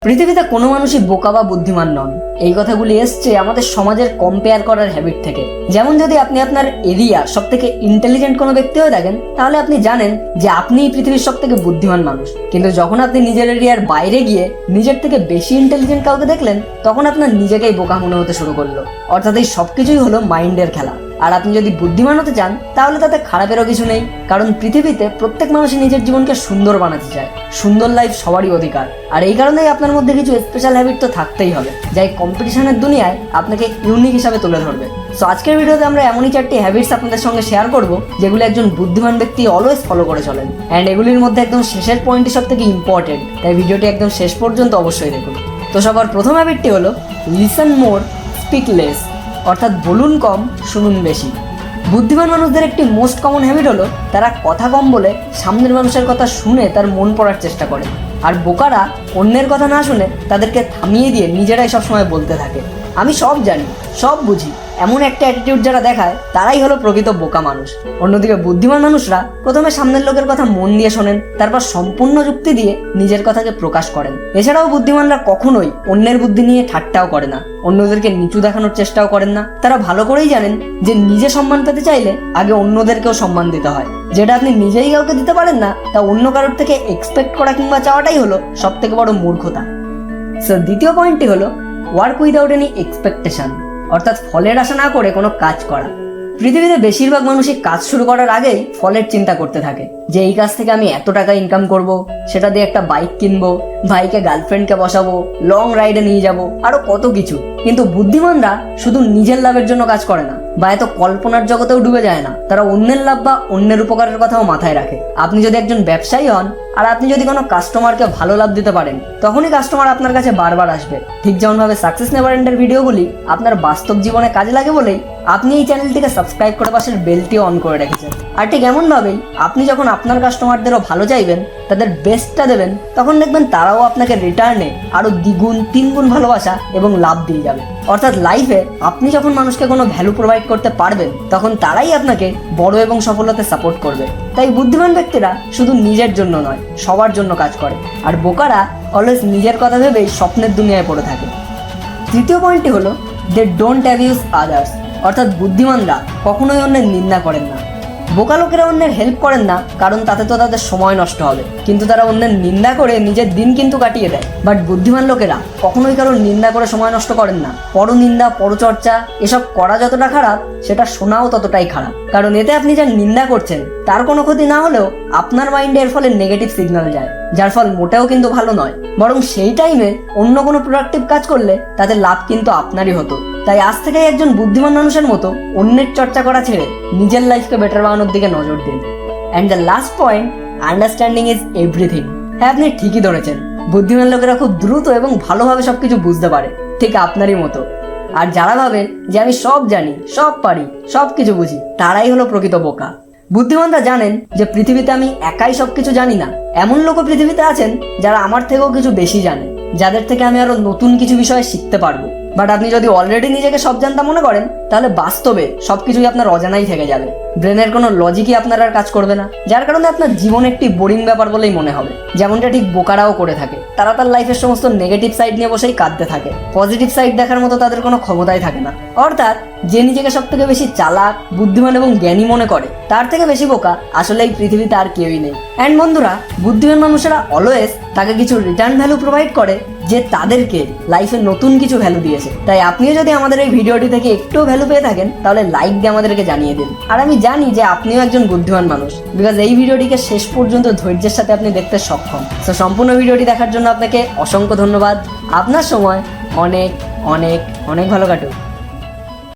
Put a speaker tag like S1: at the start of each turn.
S1: পৃথিবীতে কোনো মানুষই বোকা বা বুদ্ধিমান নন। এই কথাগুলি এসছে আমাদের সমাজের কম্পেয়ার করার হ্যাবিট থেকে। যেমন যদি আপনি আপনার এরিয়া সব থেকে ইন্টেলিজেন্ট কোনো ব্যক্তি হয়ে থাকেন, তাহলে আপনি জানেন যে আপনিই পৃথিবীর সব থেকে বুদ্ধিমান মানুষ। কিন্তু যখন আপনি নিজের এরিয়ার বাইরে গিয়ে নিজের থেকে বেশি ইন্টেলিজেন্ট কাউকে দেখলেন, তখন আপনার নিজেকেই বোকা মনে হতে শুরু করলো। অর্থাৎ এই সবকিছুই হলো মাইন্ডের খেলা। আর আপনি যদি বুদ্ধিমান হতে চান, তাহলে তাতে খারাপেরও কিছু নেই, কারণ পৃথিবীতে প্রত্যেক মানুষই নিজের জীবনকে সুন্দর বানাতে চায়। সুন্দর লাইফ সবারই অধিকার। আর এই কারণেই আপনার মধ্যে কিছু স্পেশাল হ্যাবিট তো থাকতেই হবে, যা এই কম্পিটিশনের দুনিয়ায় আপনাকে ইউনিক হিসাবে তুলে ধরবে। সো আজকের ভিডিওতে আমরা এমনই 4টি হ্যাবিটস আপনাদের সঙ্গে শেয়ার করব, যেগুলো একজন বুদ্ধিমান ব্যক্তি অলওয়েজ ফলো করে চলেন। অ্যান্ড এগুলির মধ্যে একদম শেষের পয়েন্টটি সব থেকে ইম্পর্টেন্ট, তাই ভিডিওটি একদম শেষ পর্যন্ত অবশ্যই দেখুন। তো সবার প্রথম হ্যাবিটটি হলো লিসন মোর স্পিক লেস, অর্থাৎ বলুন কম শুনুন বেশি। বুদ্ধিমান মানুষদের একটি মোস্ট কমন হ্যাবিট হলো তারা কথা কম বলে সামনের মানুষের কথা শুনে তার মন পড়ার চেষ্টা করে। আর বোকারা অন্যের কথা না শুনে তাদেরকে থামিয়ে দিয়ে নিজেরাই সবসময় বলতে থাকে, আমি সব জানি, সব বুঝি। এমন একটা অ্যাটিটিউড যারা দেখায়, তারাই হলো প্রকৃত বোকা মানুষ। অন্যদিকে বুদ্ধিমান মানুষরা প্রথমে সামনের লোকের কথা মন দিয়ে শোনেন, তারপর সম্পূর্ণ যুক্তি দিয়ে নিজের কথাকে প্রকাশ করেন। এছাড়াও বুদ্ধিমানরা কখনোই অন্যের বুদ্ধি নিয়ে ঠাট্টাও করে না, অন্যদেরকে নিচু দেখানোর চেষ্টাও করেন না। তারা ভালো করেই জানেন যে নিজে সম্মান পেতে চাইলে আগে অন্যদেরকেও সম্মান দিতে হয়। যেটা আপনি নিজেই কাউকে দিতে পারেন না, তা অন্য কারোর থেকে এক্সপেক্ট করা কিংবা চাওয়াটাই হলো সব থেকে বড় মূর্খতা। সো দ্বিতীয় পয়েন্টটি হলো ওয়ার্ক উইদাউট এনি এক্সপেকটেশন, অর্থাৎ ফলের আশা না করে কোনো কাজ করা। পৃথিবীতে বেশিরভাগ মানুষই কাজ শুরু করার আগেই ফলের চিন্তা করতে থাকে, যে এই কাজ থেকে আমি এত টাকা ইনকাম করব, সেটা দিয়ে একটা বাইক কিনবো, ভাইকে গার্লফ্রেন্ডকে বসাবো, লং রাইডে নিয়ে যাব, আরো কত কিছু। কিন্তু বুদ্ধিমানরা শুধু নিজের লাভের জন্য কাজ করে না, বা এত কল্পনার জগতেও ডুবে যায় না। তারা অন্যের লাভ বা অন্যের উপকারের কথাও মাথায় রাখে। আপনি যদি একজন ব্যবসায়ী হন আর আপনি যদি কোনো কাস্টমারকে ভালো লাভ দিতে পারেন, তখনই কাস্টমার আপনার কাছে বারবার আসবে। ঠিক যেমনভাবে সাকসেস নেভার এন্ডের ভিডিওগুলি আপনার বাস্তব জীবনে কাজে লাগে বলেই আপনি এই চ্যানেলটিকে সাবস্ক্রাইব করে পাশের বেলটিও অন করে রেখেছেন। আর ঠিক এমনভাবেই আপনি যখন আপনার কাস্টমারদেরও ভালো চাইবেন, তাদের বেস্টটা দেবেন, তখন দেখবেন তারাও আপনাকে রিটার্নে আরো দ্বিগুণ তিনগুণ ভালোবাসা এবং লাভ দিয়ে যাবে। অর্থাৎ লাইফে আপনি যখন মানুষকে কোনো ভ্যালু প্রোভাইড করতে পারবেন, তখন তারাই আপনাকে বড় এবং সফলতায় সাপোর্ট করবে। তাই বুদ্ধিমান ব্যক্তিরা শুধু নিজের জন্য নয়, সবার জন্য কাজ করে। আর বোকারা অলওয়েজ নিজের কথা ভেবেই স্বপ্নের দুনিয়ায় পড়ে থাকে। তৃতীয় পয়েন্টটি হলো দে ডোন্ট অ্যাবিউজ আদার্স, অর্থাৎ বুদ্ধিমানরা কখনোই অন্যের নিন্দা করেন না। বোকা লোকেরা অন্যের হেল্প করেন না, কারণ তাতে তো তাদের সময় নষ্ট হবে, কিন্তু তারা অন্যের নিন্দা করে নিজের দিন কিন্তু কাটিয়ে দেয়। বাট বুদ্ধিমান লোকেরা কখনোই কারোর নিন্দা করে সময় নষ্ট করেন না। পরনিন্দা, পরচর্চা এসব করা যতটা খারাপ, সেটা শোনাও ততটাই খারাপ। কারণ এতে আপনি যার নিন্দা করছেন তার কোনো ক্ষতি না হলেও আপনার মাইন্ডে এর ফলে নেগেটিভ সিগন্যাল যায়, যার ফল মোটেও কিন্তু ভালো নয়। বরং সেই টাইমে অন্য কোনো প্রোডাক্টিভ কাজ করলে তাতে লাভ কিন্তু আপনারই হতো। তাই আজ থেকেই একজন বুদ্ধিমান মানুষের মতো অন্যের চর্চা করা ছেড়ে নিজের লাইফকে বেটার বানানোর দিকে নজর দিন। And the last point, understanding is everything. হ্যাঁ, আপনি ঠিকই ধরেছেন, বুদ্ধিমান লোকেরা খুব দ্রুত এবং ভালোভাবে সবকিছু বুঝতে পারে, ঠিক আপনারই মতো। আর যারা ভাবে যে আমি সব জানি, সব পারি, সব কিছু বুঝি, তারাই হলো প্রকৃত বোকা। বুদ্ধিমানরা জানেন যে পৃথিবীতে আমি একাই সবকিছু জানি না। এমন লোকও পৃথিবীতে আছেন যারা আমার থেকেও কিছু বেশি জানে, যাদের থেকে আমি আরো নতুন কিছু বিষয়ে শিখতে পারবো। বাট আপনি যদি অলরেডি নিজেকে সব জানতা মনে করেন, তাহলে বাস্তবে সবকিছুই আপনার অজানাই থেকে যাবে। ব্রেনের কোনো লজিকই আপনার আর কাজ করবে না, যার কারণে আপনার জীবন একটি বোরিং ব্যাপার বলেই মনে হবে। যেমনটা ঠিক বোকারাও করে থাকে। তারা তার লাইফের সমস্ত নেগেটিভ সাইড নিয়ে বসেই কাঁদতে থাকে, পজিটিভ সাইড দেখার মতো তাদের কোনো ক্ষমতাই থাকে না। অর্থাৎ যে নিজেকে সব থেকে বেশি চালাক, বুদ্ধিমান এবং জ্ঞানী মনে করে, তার থেকে বেশি বোকা আসলে এই পৃথিবীতে আর কেউই নেই। অ্যান্ড বন্ধুরা, বুদ্ধিমান মানুষেরা অলওয়েজ তাকে কিছু রিটার্ন ভ্যালু প্রোভাইড করে, যে তাদেরকে লাইফে নতুন কিছু ভ্যালু দিয়েছে। তাই আপনিও যদি আমাদের এই ভিডিওটি থেকে একটু ভ্যালু পেয়ে থাকেন, তাহলে লাইক দিয়ে আমাদেরকে জানিয়ে দিন। আর আমি জানি যে আপনিও একজন বুদ্ধিমান মানুষ, বিকজ এই ভিডিওটিকে শেষ পর্যন্ত ধৈর্যের সাথে আপনি দেখতে সক্ষম। তো সম্পূর্ণ ভিডিওটি দেখার জন্য আপনাকে অসংখ্য ধন্যবাদ। আপনার সময় অনেক অনেক অনেক ভালো কাটুক।